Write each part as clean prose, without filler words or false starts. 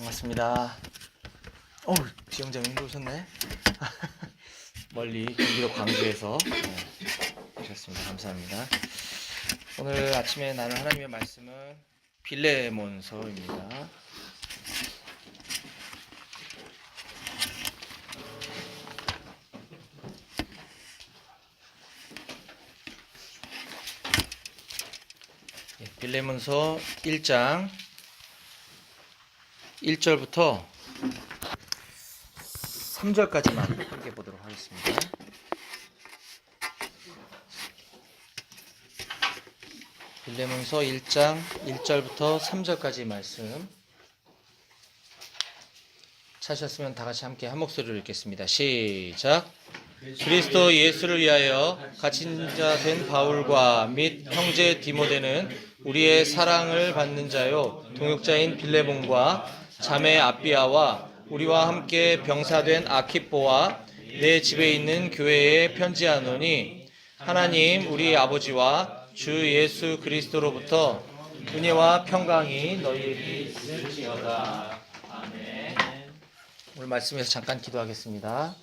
반갑습니다. 지영장님 오셨네. 멀리 경기도 광주에서 오셨습니다. 감사합니다. 오늘 아침에 나눌 하나님의 말씀은 빌레몬서입니다. 빌레몬서 1장 1절부터 3절까지만 함께 보도록 하겠습니다. 빌레몬서 1장 1절부터 3절까지 말씀 찾으셨으면 다 같이 함께 한 목소리로 읽겠습니다. 시작. 그리스도 예수를 위하여 갇힌 자 된 바울과 및 형제 디모데는 우리의 사랑을 받는 자요 동역자인 빌레몬과 자매 아비아와 우리와 함께 병사된 아키뽀와 내 집에 있는 교회에 편지하노니 하나님 우리 아버지와 주 예수 그리스도로부터 은혜와 평강이 너희에게 있을지어다. 아멘. 오늘 말씀에서 잠깐 기도하겠습니다.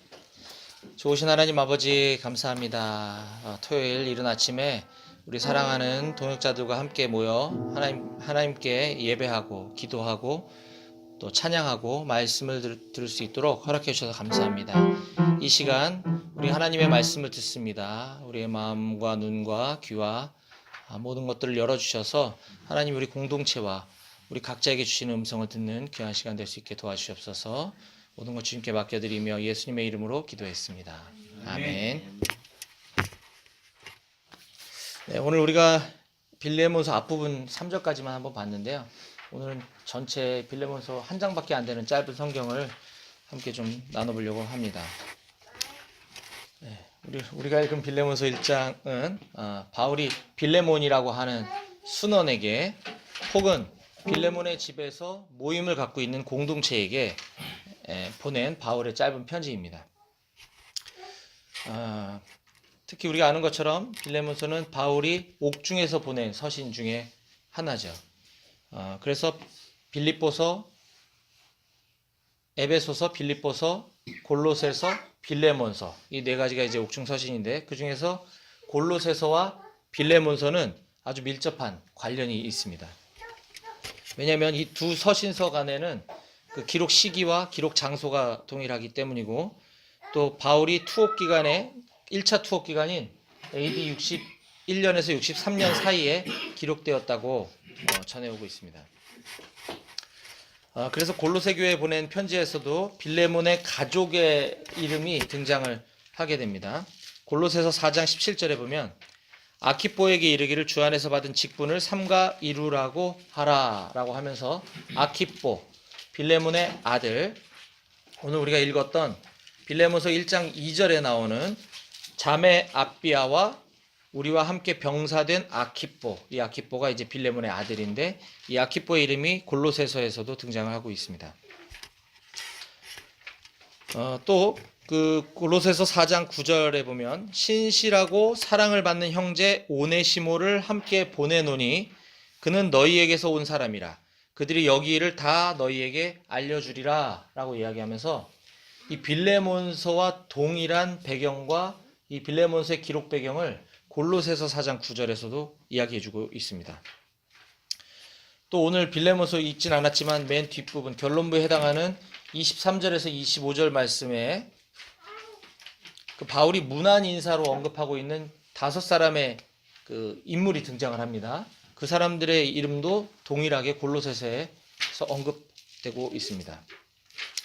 좋으신 하나님 아버지 감사합니다. 토요일 이른 아침에 우리 사랑하는 동역자들과 함께 모여 하나님께 예배하고 기도하고 또 찬양하고 말씀을 들을 수 있도록 허락해 주셔서 감사합니다. 이 시간 우리 하나님의 말씀을 듣습니다. 우리의 마음과 눈과 귀와 모든 것들을 열어주셔서 하나님 우리 공동체와 우리 각자에게 주시는 음성을 듣는 귀한 시간 될 수 있게 도와주시옵소서. 모든 것 주님께 맡겨드리며 예수님의 이름으로 기도했습니다. 아멘. 네, 오늘 우리가 빌레몬서 앞부분 3절까지만 한번 봤는데요. 오늘은 전체 빌레몬서 한 장밖에 안 되는 짧은 성경을 함께 좀 나눠보려고 합니다. 네, 우리가 읽은 빌레몬서 1장은 바울이 빌레몬이라고 하는 순원에게 혹은 빌레몬의 집에서 모임을 갖고 있는 공동체에게 보낸 바울의 짧은 편지입니다. 특히 우리가 아는 것처럼 빌레몬서는 바울이 옥중에서 보낸 서신 중에 하나죠. 그래서 빌립보서, 에베소서, 빌립보서, 골로새서, 빌레몬서 이 네 가지가 이제 옥중 서신인데 그 중에서 골로새서와 빌레몬서는 아주 밀접한 관련이 있습니다. 왜냐하면 이 두 서신서 간에는 그 기록 시기와 기록 장소가 동일하기 때문이고 또 바울이 투옥 기간에 1차 투옥 기간인 AD 61년에서 63년 사이에 기록되었다고 전해오고 있습니다. 그래서 골로새 교회에 보낸 편지에서도 빌레몬의 가족의 이름이 등장을 하게 됩니다. 골로새서 4장 17절에 보면 아키뽀에게 이르기를 주 안에서 받은 직분을 삼가 이루라고 하라라고 하면서 아키뽀, 빌레몬의 아들, 오늘 우리가 읽었던 빌레몬서 1장 2절에 나오는 자매 아비아와 우리와 함께 병사된 아키뽀, 이 아키뽀가 이제 빌레몬의 아들인데 이 아키뽀의 이름이 골로새서에서도 등장을 하고 있습니다. 또 그 골로새서 4장 9절에 보면 신실하고 사랑을 받는 형제 오네시모를 함께 보내노니 그는 너희에게서 온 사람이라 그들이 여기 일을 다 너희에게 알려주리라 라고 이야기하면서 이 빌레몬서와 동일한 배경과 이 빌레몬서의 기록 배경을 골로새서 4장 9절에서도 이야기해주고 있습니다. 또 오늘 빌레몬서 읽진 않았지만 맨 뒷부분 결론부에 해당하는 23절에서 25절 말씀에 그 바울이 문안 인사로 언급하고 있는 5사람의 그 인물이 등장을 합니다. 그 사람들의 이름도 동일하게 골로새서에서 언급되고 있습니다.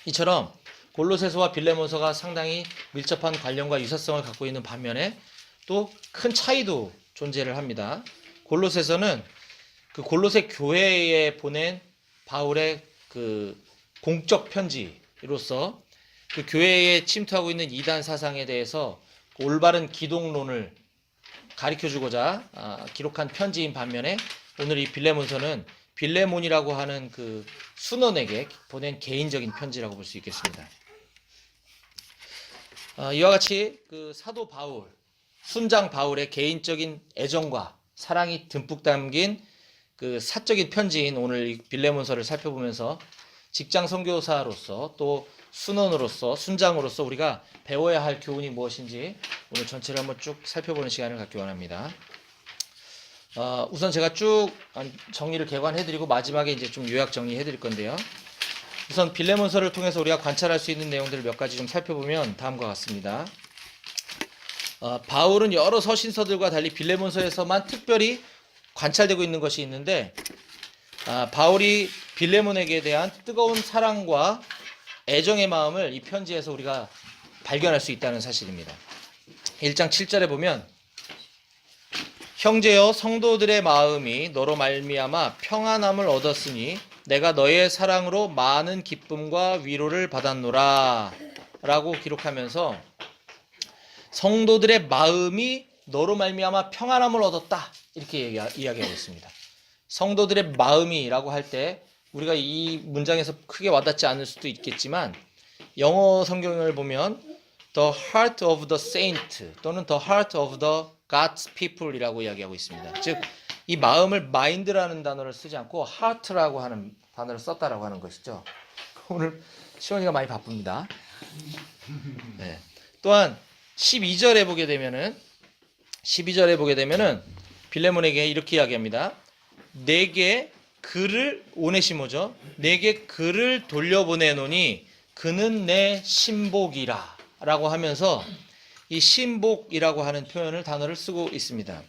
이처럼 골로새서와 빌레몬서가 상당히 밀접한 관련과 유사성을 갖고 있는 반면에 또 큰 차이도 존재를 합니다. 골로새서는 그 골로새 교회에 보낸 바울의 그 공적 편지로서 그 교회에 침투하고 있는 이단 사상에 대해서 올바른 기독론을 가르쳐주고자 기록한 편지인 반면에 오늘 이 빌레몬서는 빌레몬이라고 하는 그 순원에게 보낸 개인적인 편지라고 볼 수 있겠습니다. 이와 같이 그 사도 바울, 순장 바울의 개인적인 애정과 사랑이 듬뿍 담긴 그 사적인 편지인 오늘 이 빌레몬서를 살펴보면서 직장 선교사로서 또 순원으로서 순장으로서 우리가 배워야 할 교훈이 무엇인지 오늘 전체를 한번 쭉 살펴보는 시간을 갖기 원합니다. 우선 제가 쭉 정리를 개관해드리고 마지막에 이제 좀 요약 정리해드릴 건데요. 우선 빌레몬서를 통해서 우리가 관찰할 수 있는 내용들을 몇 가지 좀 살펴보면 다음과 같습니다. 바울은 여러 서신서들과 달리 빌레몬서에서만 특별히 관찰되고 있는 것이 있는데, 바울이 빌레몬에게 대한 뜨거운 사랑과 애정의 마음을 이 편지에서 우리가 발견할 수 있다는 사실입니다. 1장 7절에 보면 형제여 성도들의 마음이 너로 말미암아 평안함을 얻었으니 내가 너의 사랑으로 많은 기쁨과 위로를 받았노라 라고 기록하면서 성도들의 마음이 너로 말미암아 평안함을 얻었다 이렇게 이야기하고 있습니다. 성도들의 마음이라고 할 때 우리가 이 문장에서 크게 와닿지 않을 수도 있겠지만 영어 성경을 보면 The heart of the saint 또는 The heart of the God's people이라고 이야기하고 있습니다. 즉 이 마음을 mind라는 단어를 쓰지 않고 heart라고 하는 단어를 썼다라고 하는 것이죠. 오늘 시원이가 많이 바쁩니다. 네. 또한 12절에 보게 되면은 빌레몬에게 이렇게 이야기합니다. 내게 그를 오네시모죠. 내게 그를 돌려보내노니 그는 내 신복이라 라고 하면서 이 신복이라고 하는 단어를 쓰고 있습니다.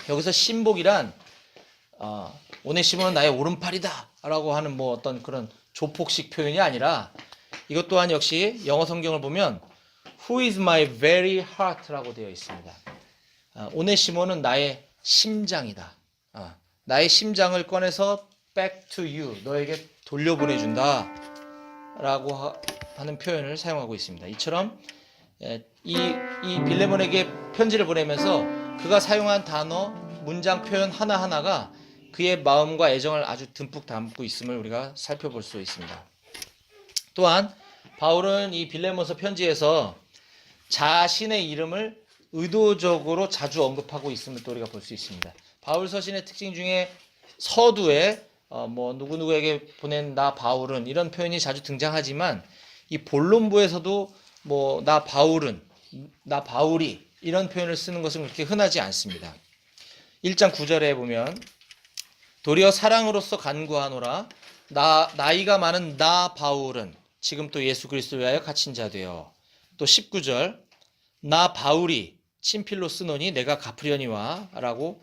여기서 신복이란 오네시모는 나의 오른팔이다 라고 하는 뭐 어떤 그런 조폭식 표현이 아니라 이것 또한 역시 영어 성경을 보면 Who is my very heart 라고 되어 있습니다. 오네시모는 나의 심장이다. 나의 심장을 꺼내서 back to you, 너에게 돌려보내준다 라고 하는 표현을 사용하고 있습니다. 이처럼 이 빌레몬에게 편지를 보내면서 그가 사용한 단어, 문장 표현 하나하나가 그의 마음과 애정을 아주 듬뿍 담고 있음을 우리가 살펴볼 수 있습니다. 또한 바울은 이 빌레몬서 편지에서 자신의 이름을 의도적으로 자주 언급하고 있음을 또 우리가 볼 수 있습니다. 바울 서신의 특징 중에 서두에 누구누구에게 보낸 나 바울은 이런 표현이 자주 등장하지만 이 본론부에서도 나 바울이 이런 표현을 쓰는 것은 그렇게 흔하지 않습니다. 1장 9절에 보면 도리어 사랑으로서 간구하노라 나이가 많은 나 바울은 지금 또 예수 그리스도를 위하여 갇힌 자 되어. 또 19절 나 바울이 친필로 쓰노니 내가 갚으려니와 라고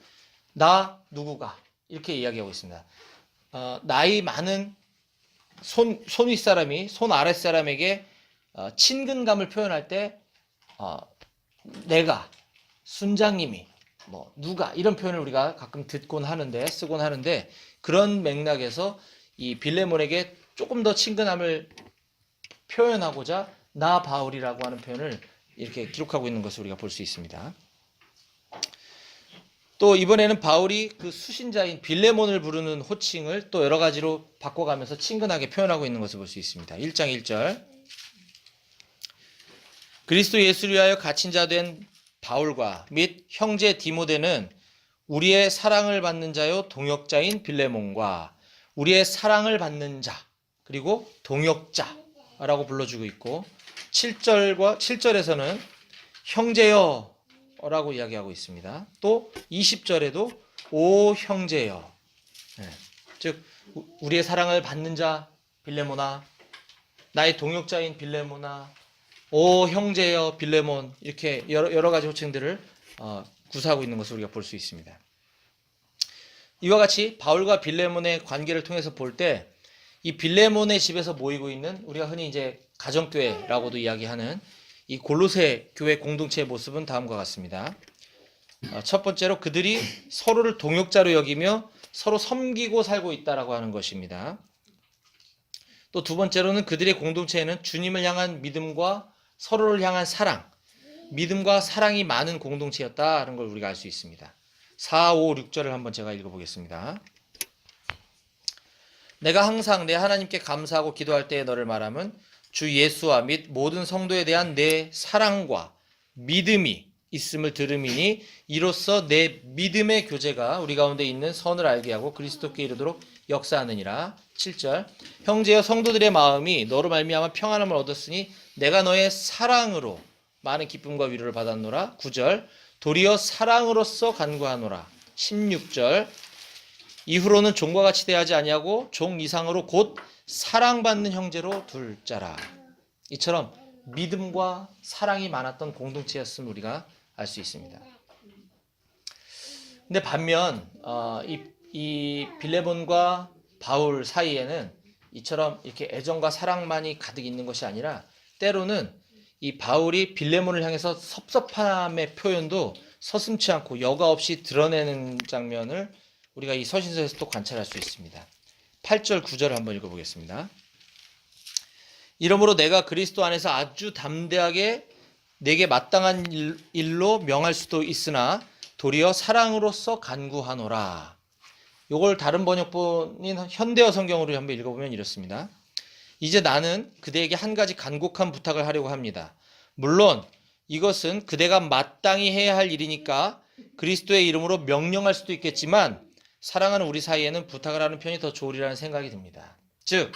나 누구가 이렇게 이야기하고 있습니다. 나이 많은 손 윗사람이 손 아랫사람에게 친근감을 표현할 때 내가, 순장님이, 누가 이런 표현을 우리가 가끔 쓰곤 하는데 그런 맥락에서 이 빌레몬에게 조금 더 친근함을 표현하고자 나 바울이라고 하는 표현을 이렇게 기록하고 있는 것을 우리가 볼 수 있습니다. 또 이번에는 바울이 그 수신자인 빌레몬을 부르는 호칭을 또 여러 가지로 바꿔가면서 친근하게 표현하고 있는 것을 볼 수 있습니다. 1장 1절 그리스도 예수를 위하여 갇힌 자 된 바울과 및 형제 디모데는 우리의 사랑을 받는 자요 동역자인 빌레몬과 우리의 사랑을 받는 자 그리고 동역자라고 불러주고 있고 7절에서는 형제여 라고 이야기하고 있습니다. 또 20절에도 오 형제여 즉 우리의 사랑을 받는 자 빌레몬아 나의 동역자인 빌레몬아 오 형제여 빌레몬 이렇게 여러 가지 호칭들을 구사하고 있는 것을 우리가 볼 수 있습니다. 이와 같이 바울과 빌레몬의 관계를 통해서 볼 때 이 빌레몬의 집에서 모이고 있는 우리가 흔히 이제 가정교회라고도 이야기하는 이 골로새 교회 공동체의 모습은 다음과 같습니다. 첫 번째로 그들이 서로를 동역자로 여기며 서로 섬기고 살고 있다라고 하는 것입니다. 또 두 번째로는 그들의 공동체에는 주님을 향한 믿음과 서로를 향한 사랑, 믿음과 사랑이 많은 공동체였다는 걸 우리가 알 수 있습니다. 4, 5, 6절을 한번 제가 읽어보겠습니다. 내가 항상 내 하나님께 감사하고 기도할 때에 너를 말함은 주 예수와 및 모든 성도에 대한 내 사랑과 믿음이 있음을 들음이니 이로써 내 믿음의 교제가 우리 가운데 있는 선을 알게 하고 그리스도께 이르도록 역사하느니라. 7절 형제여 성도들의 마음이 너로 말미암아 평안함을 얻었으니 내가 너의 사랑으로 많은 기쁨과 위로를 받았노라. 9절 도리어 사랑으로서 간구하노라. 16절 이후로는 종과 같이 대하지 아니하고 종 이상으로 곧 사랑받는 형제로 둘 자라. 이처럼 믿음과 사랑이 많았던 공동체였음을 우리가 알 수 있습니다. 근데 반면 이 빌레몬과 바울 사이에는 이처럼 이렇게 애정과 사랑만이 가득 있는 것이 아니라 때로는 이 바울이 빌레몬을 향해서 섭섭함의 표현도 서슴지 않고 여과 없이 드러내는 장면을 우리가 이 서신서에서 또 관찰할 수 있습니다. 8절 9절을 한번 읽어보겠습니다. 이러므로 내가 그리스도 안에서 아주 담대하게 내게 마땅한 일로 명할 수도 있으나 도리어 사랑으로서 간구하노라. 이걸 다른 번역본인 현대어 성경으로 한번 읽어보면 이렇습니다. 이제 나는 그대에게 한 가지 간곡한 부탁을 하려고 합니다. 물론 이것은 그대가 마땅히 해야 할 일이니까 그리스도의 이름으로 명령할 수도 있겠지만 사랑하는 우리 사이에는 부탁을 하는 편이 더 좋으리라는 생각이 듭니다. 즉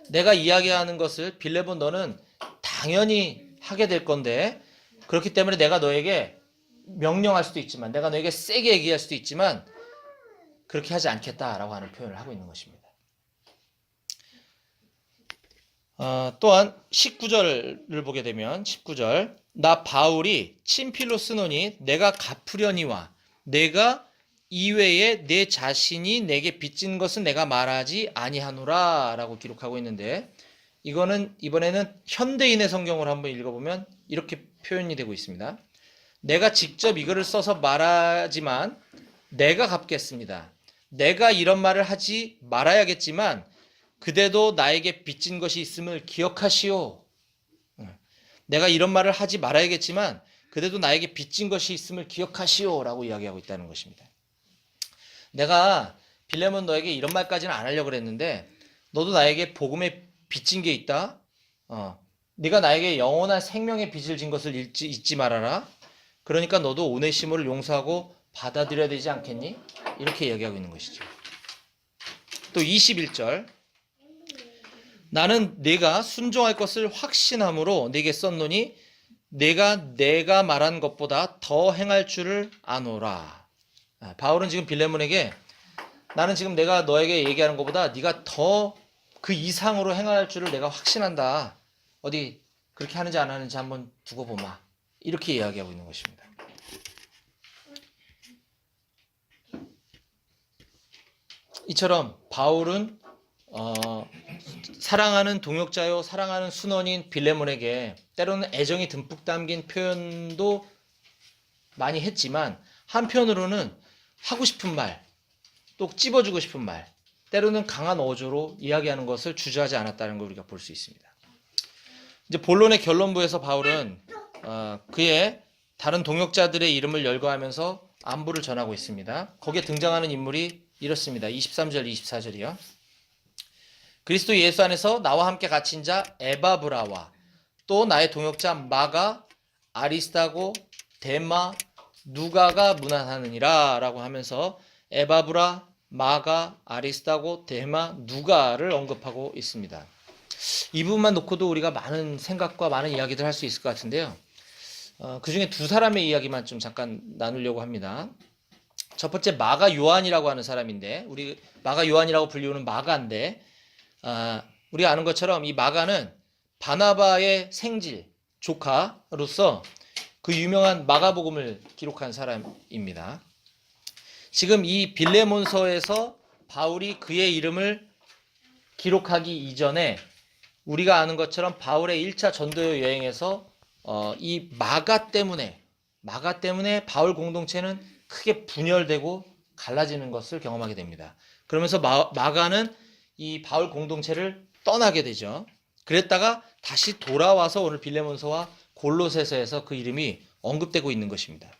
내가 이야기하는 것을 빌레몬 너는 당연히 하게 될 건데 그렇기 때문에 내가 너에게 명령할 수도 있지만 내가 너에게 세게 얘기할 수도 있지만 그렇게 하지 않겠다라고 하는 표현을 하고 있는 것입니다. 또한 19절을 보게 되면 19절 나 바울이 친필로 쓰노니 내가 갚으려니와 내가 이외에 내 자신이 내게 빚진 것은 내가 말하지 아니하노라 라고 기록하고 있는데 이거는 이번에는 현대인의 성경을 한번 읽어보면 이렇게 표현이 되고 있습니다. 내가 직접 이거를 써서 말하지만 내가 갚겠습니다. 내가 이런 말을 하지 말아야겠지만 그대도 나에게 빚진 것이 있음을 기억하시오. 내가 이런 말을 하지 말아야겠지만 그대도 나에게 빚진 것이 있음을 기억하시오 라고 이야기하고 있다는 것입니다. 내가 빌레몬 너에게 이런 말까지는 안 하려고 그랬는데 너도 나에게 복음에 빚진 게 있다. 네가 나에게 영원한 생명의 빚을 진 것을 잊지 말아라. 그러니까 너도 오네시모를 용서하고 받아들여야 되지 않겠니? 이렇게 이야기하고 있는 것이죠. 또 21절 나는 네가 순종할 것을 확신함으로 네게 썼노니 내가 말한 것보다 더 행할 줄을 아노라. 바울은 지금 빌레몬에게 나는 지금 내가 너에게 얘기하는 것보다 네가 더 그 이상으로 행할 줄을 내가 확신한다. 어디 그렇게 하는지 안 하는지 한번 두고 보마. 이렇게 이야기하고 있는 것입니다. 이처럼 바울은 사랑하는 동역자요 사랑하는 순원인 빌레몬에게 때로는 애정이 듬뿍 담긴 표현도 많이 했지만 한편으로는 하고 싶은 말, 또 찝어주고 싶은 말, 때로는 강한 어조로 이야기하는 것을 주저하지 않았다는 걸 우리가 볼 수 있습니다. 이제 본론의 결론부에서 바울은 그의 다른 동역자들의 이름을 열거하면서 안부를 전하고 있습니다. 거기에 등장하는 인물이 이렇습니다. 23절, 24절이요. 그리스도 예수 안에서 나와 함께 갇힌 자 에바브라와 또 나의 동역자 마가, 아리스타고, 데마, 누가가 문안하느니라 라고 하면서 에바브라, 마가, 아리스타고, 데마, 누가를 언급하고 있습니다. 이 부분만 놓고도 우리가 많은 생각과 많은 이야기들 할 수 있을 것 같은데요. 그 중에 두 사람의 이야기만 좀 잠깐 나누려고 합니다. 첫 번째 마가 요한이라고 하는 사람인데 우리 마가 요한이라고 불리우는 마가인데 우리가 아는 것처럼 이 마가는 바나바의 생질 조카로서 그 유명한 마가복음을 기록한 사람입니다. 지금 이 빌레몬서에서 바울이 그의 이름을 기록하기 이전에 우리가 아는 것처럼 바울의 1차 전도 여행에서 이 마가 때문에 바울 공동체는 크게 분열되고 갈라지는 것을 경험하게 됩니다. 그러면서 마가는 이 바울 공동체를 떠나게 되죠. 그랬다가 다시 돌아와서 오늘 빌레몬서와 골로새서에서 그 이름이 언급되고 있는 것입니다.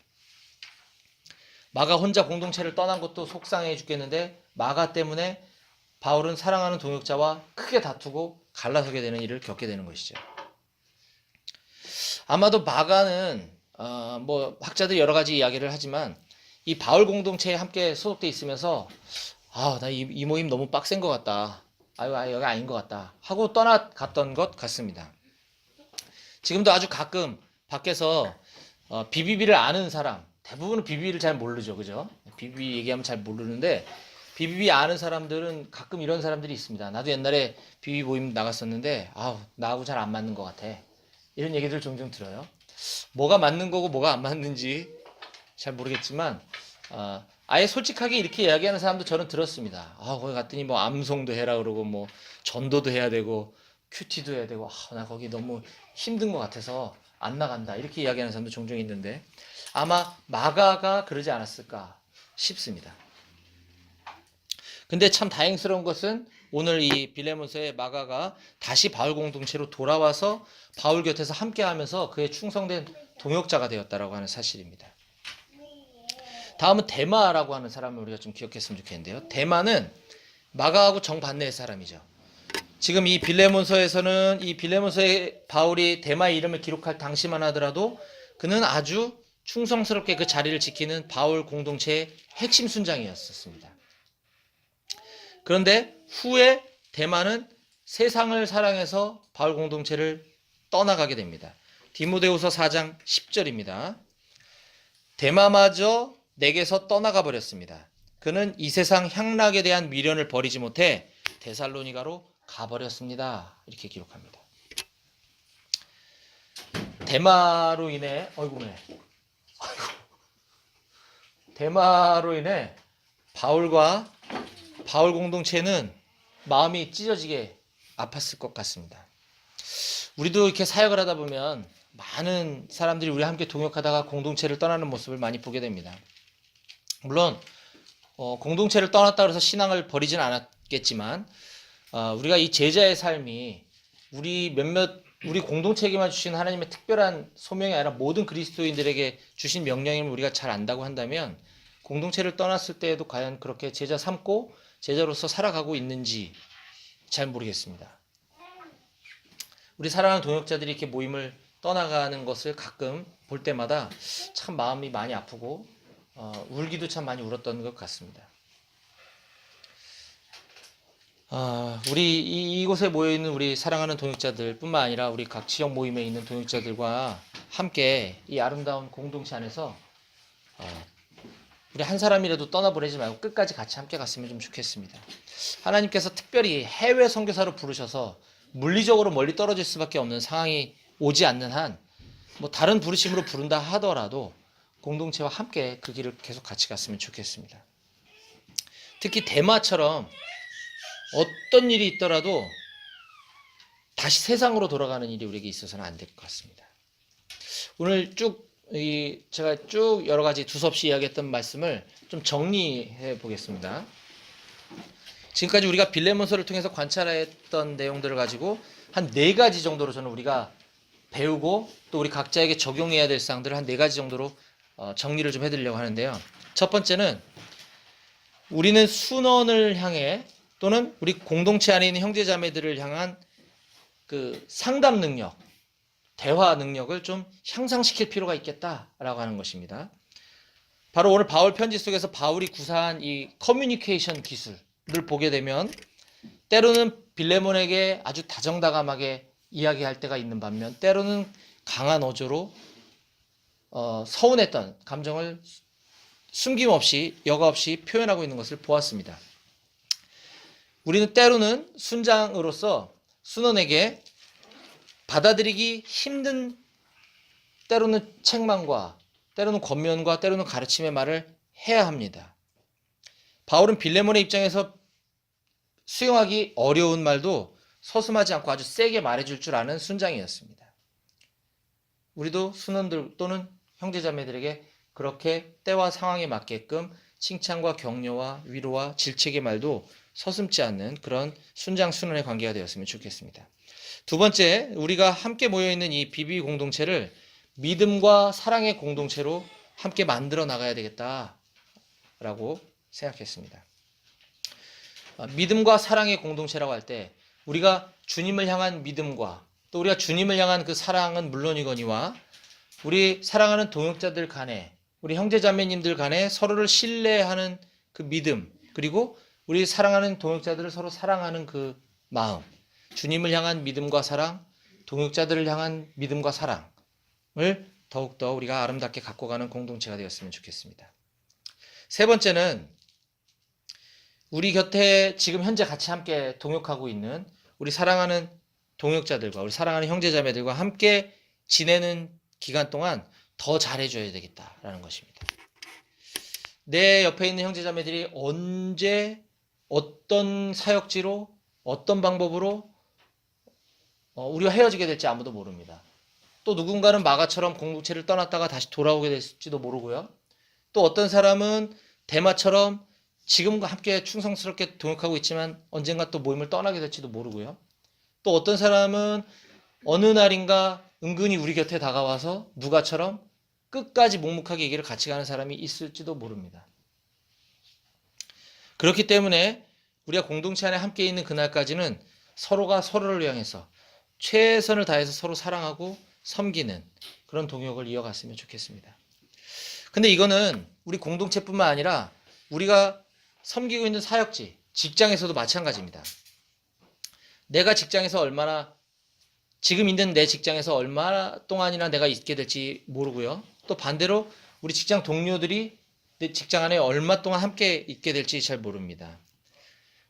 마가 혼자 공동체를 떠난 것도 속상해 죽겠는데 마가 때문에 바울은 사랑하는 동역자와 크게 다투고 갈라서게 되는 일을 겪게 되는 것이죠. 아마도 마가는 뭐 학자들이 여러 가지 이야기를 하지만 이 바울 공동체에 함께 소속돼 있으면서 나 이 모임 너무 빡센 것 같다. 여기 아닌 것 같다. 하고 떠나갔던 것 같습니다. 지금도 아주 가끔 밖에서 BBB를 아는 사람, 대부분은 BBB를 잘 모르죠. 그죠? BBB 얘기하면 잘 모르는데 BBB 아는 사람들은 가끔 이런 사람들이 있습니다. 나도 옛날에 BBB 모임 나갔었는데 나하고 잘 안 맞는 것 같아. 이런 얘기들 종종 들어요. 뭐가 맞는 거고 뭐가 안 맞는지 잘 모르겠지만 아예 솔직하게 이렇게 이야기하는 사람도 저는 들었습니다. 거기 갔더니 뭐 암송도 해라 그러고 뭐 전도도 해야 되고 큐티도 해야 되고 나 거기 너무 힘든 것 같아서 안 나간다 이렇게 이야기하는 사람도 종종 있는데 아마 마가가 그러지 않았을까 싶습니다. 근데 참 다행스러운 것은 오늘 이 빌레몬서의 마가가 다시 바울 공동체로 돌아와서 바울 곁에서 함께하면서 그의 충성된 동역자가 되었다라고 하는 사실입니다. 다음은 데마라고 하는 사람을 우리가 좀 기억했으면 좋겠는데요. 데마는 마가하고 정반대의 사람이죠. 지금 이 빌레몬서에서는 이 빌레몬서에 바울이 데마의 이름을 기록할 당시만 하더라도 그는 아주 충성스럽게 그 자리를 지키는 바울 공동체의 핵심 순장이었습니다. 그런데 후에 데마는 세상을 사랑해서 바울 공동체를 떠나가게 됩니다. 디모데후서 4장 10절입니다. 데마마저 내게서 떠나가 버렸습니다. 그는 이 세상 향락에 대한 미련을 버리지 못해 데살로니가로 가버렸습니다. 이렇게 기록합니다. 데마로 인해 데마로 인해 바울 공동체는 마음이 찢어지게 아팠을 것 같습니다. 우리도 이렇게 사역을 하다 보면 많은 사람들이 우리와 함께 동역하다가 공동체를 떠나는 모습을 많이 보게 됩니다. 물론 공동체를 떠났다 그래서 신앙을 버리진 않았겠지만 우리가 이 제자의 삶이 우리 공동체에게만 주신 하나님의 특별한 소명이 아니라 모든 그리스도인들에게 주신 명령임을 우리가 잘 안다고 한다면 공동체를 떠났을 때에도 과연 그렇게 제자 삼고 제자로서 살아가고 있는지 잘 모르겠습니다. 우리 사랑하는 동역자들이 이렇게 모임을 떠나가는 것을 가끔 볼 때마다 참 마음이 많이 아프고 울기도 참 많이 울었던 것 같습니다. 우리 이곳에 모여있는 우리 사랑하는 동역자들 뿐만 아니라 우리 각 지역 모임에 있는 동역자들과 함께 이 아름다운 공동체 안에서 우리 한 사람이라도 떠나보내지 말고 끝까지 같이 함께 갔으면 좀 좋겠습니다. 하나님께서 특별히 해외 선교사로 부르셔서 물리적으로 멀리 떨어질 수밖에 없는 상황이 오지 않는 한 뭐 다른 부르심으로 부른다 하더라도 공동체와 함께 그 길을 계속 같이 갔으면 좋겠습니다. 특히 데마처럼 어떤 일이 있더라도 다시 세상으로 돌아가는 일이 우리에게 있어서는 안 될 것 같습니다. 오늘 제가 쭉 여러 가지 두서없이 이야기했던 말씀을 좀 정리해 보겠습니다. 지금까지 우리가 빌레몬서를 통해서 관찰했던 내용들을 가지고 한 4가지 정도로 저는 우리가 배우고 또 우리 각자에게 적용해야 될 사항들을 한 4가지 정도로 정리를 좀 해드리려고 하는데요. 첫 번째는 우리는 순원을 향해 또는 우리 공동체 안에 있는 형제자매들을 향한 그 상담 능력, 대화 능력을 좀 향상시킬 필요가 있겠다라고 하는 것입니다. 바로 오늘 바울 편지 속에서 바울이 구사한 이 커뮤니케이션 기술을 보게 되면 때로는 빌레몬에게 아주 다정다감하게 이야기할 때가 있는 반면 때로는 강한 어조로 서운했던 감정을 숨김없이 여과 없이 표현하고 있는 것을 보았습니다. 우리는 때로는 순장으로서 순원에게 받아들이기 힘든 때로는 책망과 때로는 권면과 때로는 가르침의 말을 해야 합니다. 바울은 빌레몬의 입장에서 수용하기 어려운 말도 서슴하지 않고 아주 세게 말해줄 줄 아는 순장이었습니다. 우리도 순원들 또는 형제자매들에게 그렇게 때와 상황에 맞게끔 칭찬과 격려와 위로와 질책의 말도 서슴지 않는 그런 순장 순원의 관계가 되었으면 좋겠습니다. 두 번째, 우리가 함께 모여있는 이 BB 공동체를 믿음과 사랑의 공동체로 함께 만들어 나가야 되겠다라고 생각했습니다. 믿음과 사랑의 공동체라고 할 때 우리가 주님을 향한 믿음과 또 우리가 주님을 향한 그 사랑은 물론이거니와 우리 사랑하는 동역자들 간에, 우리 형제자매님들 간에 서로를 신뢰하는 그 믿음, 그리고 우리 사랑하는 동역자들을 서로 사랑하는 그 마음, 주님을 향한 믿음과 사랑, 동역자들을 향한 믿음과 사랑을 더욱더 우리가 아름답게 갖고 가는 공동체가 되었으면 좋겠습니다. 세 번째는 우리 곁에 지금 현재 같이 함께 동역하고 있는 우리 사랑하는 동역자들과 우리 사랑하는 형제자매들과 함께 지내는 기간 동안 더 잘해줘야 되겠다라는 것입니다. 내 옆에 있는 형제자매들이 언제 어떤 사역지로 어떤 방법으로 우리와 헤어지게 될지 아무도 모릅니다. 또 누군가는 마가처럼 공동체를 떠났다가 다시 돌아오게 될지도 모르고요. 또 어떤 사람은 대마처럼 지금과 함께 충성스럽게 동역하고 있지만 언젠가 또 모임을 떠나게 될지도 모르고요. 또 어떤 사람은 어느 날인가 은근히 우리 곁에 다가와서 누가처럼 끝까지 묵묵하게 이 길을 같이 가는 사람이 있을지도 모릅니다. 그렇기 때문에 우리가 공동체 안에 함께 있는 그날까지는 서로가 서로를 향해서 최선을 다해서 서로 사랑하고 섬기는 그런 동역을 이어갔으면 좋겠습니다. 근데 이거는 우리 공동체뿐만 아니라 우리가 섬기고 있는 사역지, 직장에서도 마찬가지입니다. 내가 직장에서 얼마나, 지금 있는 내 직장에서 얼마나 동안이나 내가 있게 될지 모르고요. 또 반대로 우리 직장 동료들이 내 직장 안에 얼마 동안 함께 있게 될지 잘 모릅니다.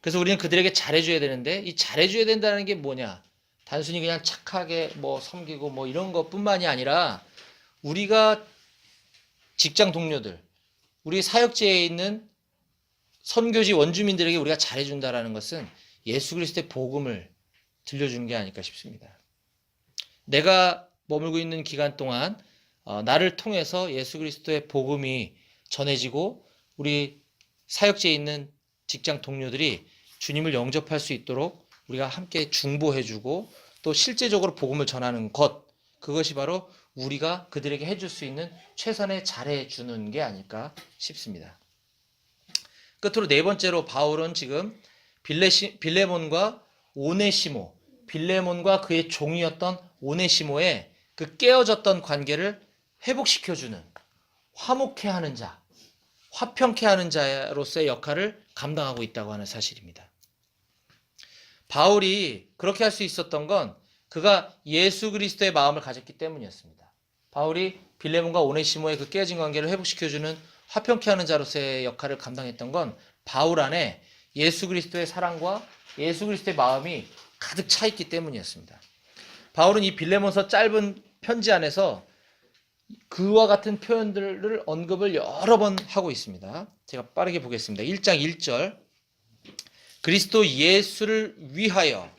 그래서 우리는 그들에게 잘해줘야 되는데, 이 잘해줘야 된다는 게 뭐냐? 단순히 그냥 착하게 섬기고 이런 것뿐만이 아니라 우리가 직장 동료들, 우리 사역지에 있는 선교지 원주민들에게 우리가 잘해준다라는 것은 예수 그리스도의 복음을 들려주는 게 아닐까 싶습니다. 내가 머물고 있는 기간 동안 나를 통해서 예수 그리스도의 복음이 전해지고 우리 사역지에 있는 직장 동료들이 주님을 영접할 수 있도록 우리가 함께 중보해주고 또 실제적으로 복음을 전하는 것, 그것이 바로 우리가 그들에게 해줄 수 있는 최선의 잘해주는 게 아닐까 싶습니다. 끝으로 네 번째로 바울은 지금 빌레몬과 오네시모, 빌레몬과 그의 종이었던 오네시모의 그 깨어졌던 관계를 회복시켜주는, 화목케 하는 자, 화평케 하는 자로서의 역할을 감당하고 있다고 하는 사실입니다. 바울이 그렇게 할 수 있었던 건 그가 예수 그리스도의 마음을 가졌기 때문이었습니다. 바울이 빌레몬과 오네시모의 그 깨어진 관계를 회복시켜주는 화평케 하는 자로서의 역할을 감당했던 건 바울 안에 예수 그리스도의 사랑과 예수 그리스도의 마음이 가득 차 있기 때문이었습니다. 바울은 이 빌레몬서 짧은 편지 안에서 그와 같은 표현들을 언급을 여러 번 하고 있습니다. 제가 빠르게 보겠습니다. 1장 1절 그리스도 예수를 위하여,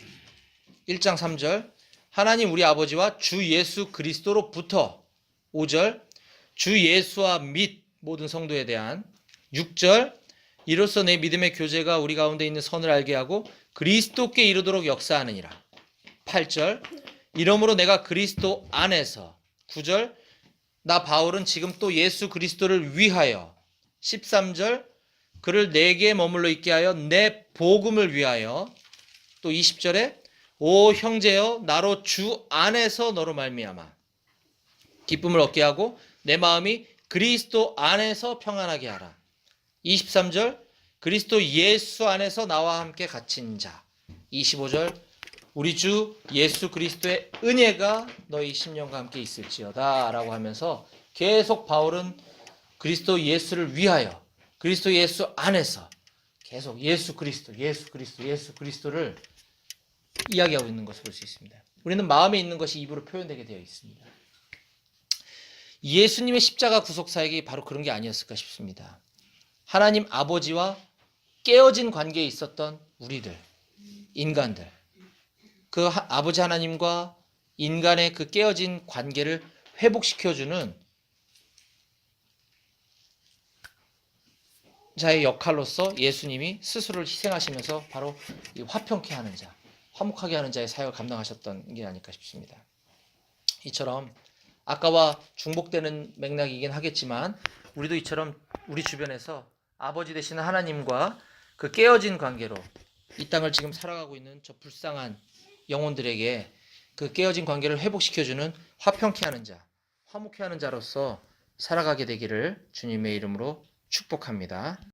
1장 3절 하나님 우리 아버지와 주 예수 그리스도로부터, 5절 주 예수와 및 모든 성도에 대한, 6절 이로써 내 믿음의 교제가 우리 가운데 있는 선을 알게 하고 그리스도께 이르도록 역사하느니라, 8절 이러므로 내가 그리스도 안에서, 9절 나 바울은 지금 또 예수 그리스도를 위하여, 13절 그를 내게 머물러 있게 하여 내 복음을 위하여, 또 20절에 오 형제여 나로 주 안에서 너로 말미암아 기쁨을 얻게 하고 내 마음이 그리스도 안에서 평안하게 하라, 23절 그리스도 예수 안에서 나와 함께 갇힌 자, 25절 우리 주 예수 그리스도의 은혜가 너희 심령과 함께 있을지어다 라고 하면서 계속 바울은 그리스도 예수를 위하여, 그리스도 예수 안에서 계속 예수 그리스도를 이야기하고 있는 것을 볼 수 있습니다. 우리는 마음에 있는 것이 입으로 표현되게 되어 있습니다. 예수님의 십자가 구속 사역이 바로 그런 게 아니었을까 싶습니다. 하나님 아버지와 깨어진 관계에 있었던 우리들, 인간들, 그 아버지 하나님과 인간의 그 깨어진 관계를 회복시켜주는 자의 역할로서 예수님이 스스로를 희생하시면서 바로 이 화평케 하는 자, 화목하게 하는 자의 사역을 감당하셨던 게 아닐까 싶습니다. 이처럼 아까와 중복되는 맥락이긴 하겠지만 우리도 이처럼 우리 주변에서 아버지 되시는 하나님과 그 깨어진 관계로 이 땅을 지금 살아가고 있는 저 불쌍한 영혼들에게 그 깨어진 관계를 회복시켜주는 화평케 하는 자, 화목해하는 자로서 살아가게 되기를 주님의 이름으로 축복합니다.